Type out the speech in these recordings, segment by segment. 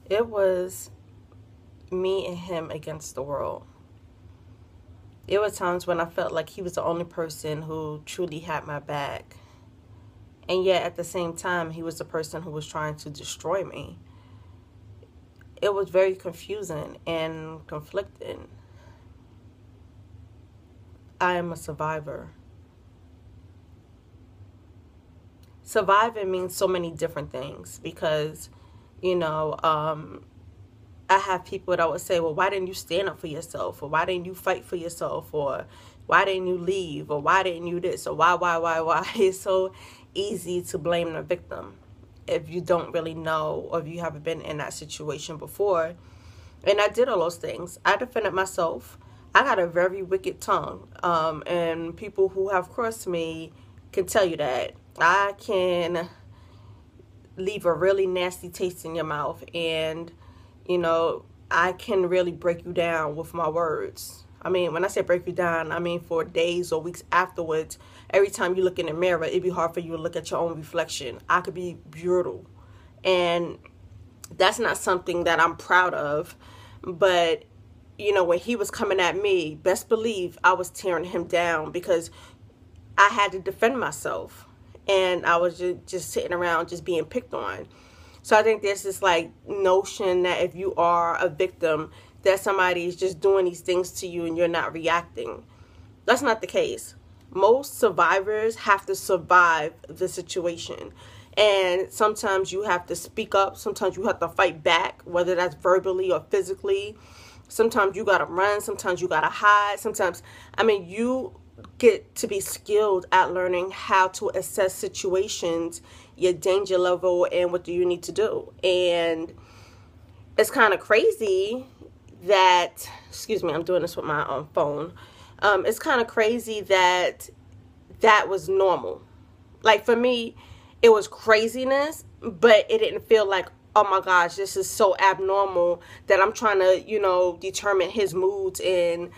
It was me and him against the world. It were times when I felt like he was the only person who truly had my back. And yet at the same time, he was the person who was trying to destroy me. It was very confusing and conflicting. I am a survivor. Surviving means so many different things because, you know, I have people that would say, well, why didn't you stand up for yourself? Or why didn't you fight for yourself? Or why didn't you leave? Or why didn't you this? Or why? It's so easy to blame the victim if you don't really know or if you haven't been in that situation before. And I did all those things. I defended myself. I got a very wicked tongue. And people who have crossed me can tell you that. I can leave a really nasty taste in your mouth, and you know, I can really break you down with my words. I mean, when I say break you down, I mean for days or weeks afterwards. Every time you look in the mirror, it'd be hard for you to look at your own reflection. I could be brutal, and that's not something that I'm proud of. But you know, when he was coming at me, best believe I was tearing him down because I had to defend myself. And I was just sitting around just being picked on. So I think there's this like notion that if you are a victim, that somebody is just doing these things to you and you're not reacting. That's not the case. Most survivors have to survive the situation. And sometimes you have to speak up. Sometimes you have to fight back, whether that's verbally or physically. Sometimes you got to run. Sometimes you got to hide. Sometimes, I mean, you get to be skilled at learning how to assess situations, your danger level, and what do you need to do. And it's kind of crazy that, excuse me, I'm doing this with my phone. It's kind of crazy that that was normal. Like for me, it was craziness, but it didn't feel like, oh my gosh, this is so abnormal that I'm trying to, you know, determine his moods and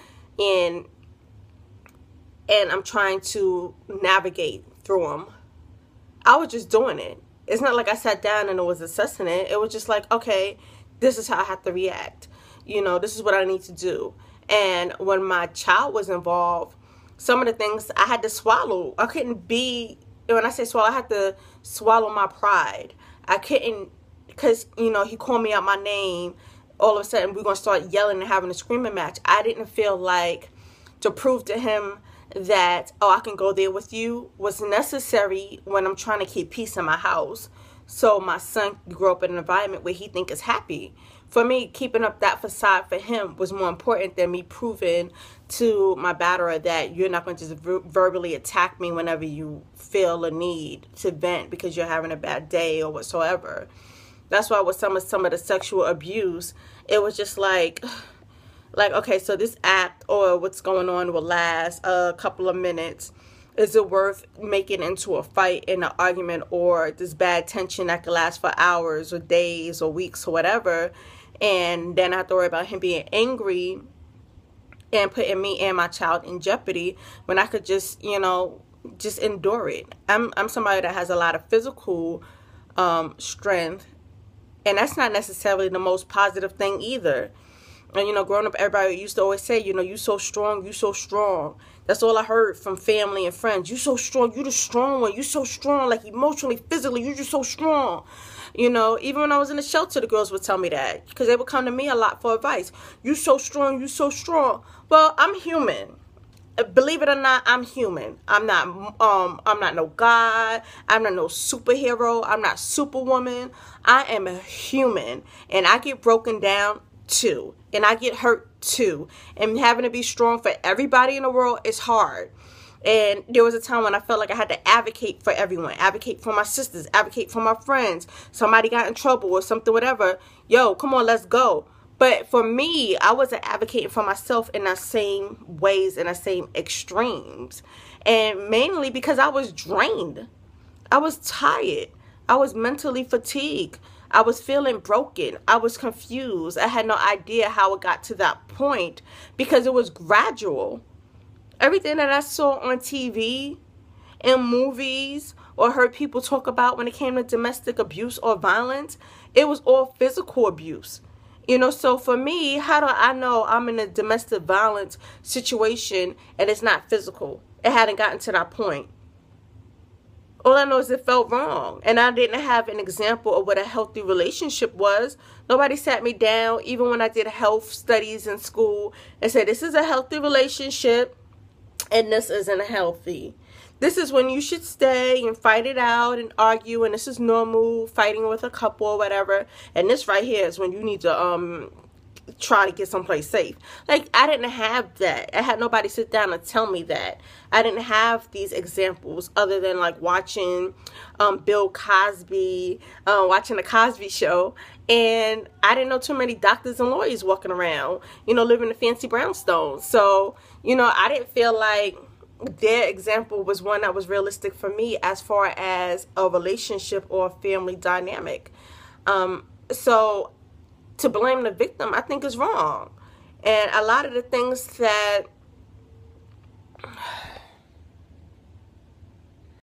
I'm trying to navigate through them. I was just doing it. It's not like I sat down and was assessing it. It was just like, okay, this is how I have to react. You know, this is what I need to do. And when my child was involved, some of the things I had to swallow. I couldn't be, when I say swallow, I had to swallow my pride. I couldn't, because, you know, he called me out my name. All of a sudden, we're going to start yelling and having a screaming match. I didn't feel like to prove to him that, oh, I can go there with you was necessary when I'm trying to keep peace in my house. So my son grew up in an environment where he think is happy. For me, keeping up that facade for him was more important than me proving to my batterer that you're not going to just verbally attack me whenever you feel a need to vent because you're having a bad day or whatsoever. That's why with some of the sexual abuse, it was just like, okay, so this act or what's going on will last a couple of minutes. Is it worth making into a fight and an argument or this bad tension that could last for hours or days or weeks or whatever? And then I have to worry about him being angry and putting me and my child in jeopardy when I could just, you know, just endure it. I'm somebody that has a lot of physical strength, and that's not necessarily the most positive thing either. And, you know, growing up, everybody used to always say, you know, you so strong, you so strong. That's all I heard from family and friends. You so strong, you the strong one. You so strong, like emotionally, physically, you just so strong. You know, even when I was in the shelter, the girls would tell me that because they would come to me a lot for advice. You so strong, you so strong. Well, I'm human. Believe it or not, I'm human. I'm not no god. I'm not no superhero. I'm not superwoman. I am a human, and I get broken down too, and I get hurt too, and having to be strong for everybody in the world is hard. And there was a time when I felt like I had to advocate for everyone, advocate for my sisters, advocate for my friends. Somebody got in trouble or something, whatever. Yo, come on, let's go. But for me, I wasn't advocating for myself in the same ways, in the same extremes. And mainly because I was drained. I was tired. I was mentally fatigued. I was feeling broken. I was confused. I had no idea how it got to that point because it was gradual. Everything that I saw on TV and movies or heard people talk about when it came to domestic abuse or violence, It was all physical abuse. You know, so for me, how do I know I'm in a domestic violence situation and it's not physical? It hadn't gotten to that point. All I know is it felt wrong. And I didn't have an example of what a healthy relationship was. Nobody sat me down, even when I did health studies in school, and said, this is a healthy relationship and this isn't healthy. This is when you should stay and fight it out and argue, and this is normal, fighting with a couple or whatever. And this right here is when you need to try to get someplace safe. Like, I didn't have that. I had nobody sit down and tell me that. I didn't have these examples other than like watching Bill Cosby, watching the Cosby Show, and I didn't know too many doctors and lawyers walking around, you know, living in fancy brownstones. So, you know, I didn't feel like their example was one that was realistic for me as far as a relationship or a family dynamic. So to blame the victim, I think, is wrong. And a lot of the things that